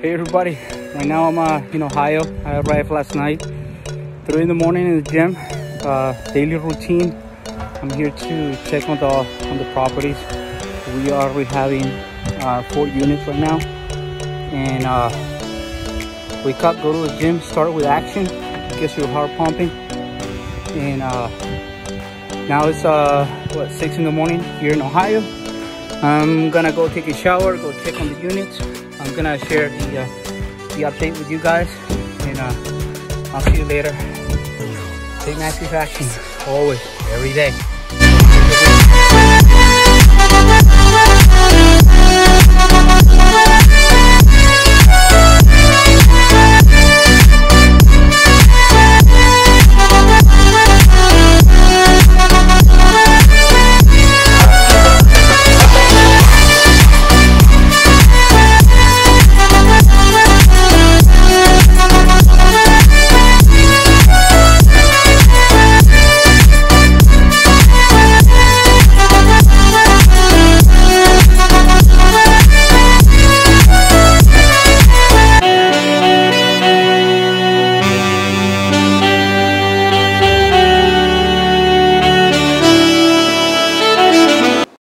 Hey everybody, right now I'm in Ohio. I arrived last night, 3 in the morning in the gym. Daily routine. I'm here to check on the properties. We are rehabbing 4 units right now, and wake up, go to the gym, start with action, get your heart pumping. And now it's 6 in the morning here in Ohio. I'm gonna go take a shower, go check on the units. I'm gonna share the update with you guys, and I'll see you later. Take massive action, always, every day.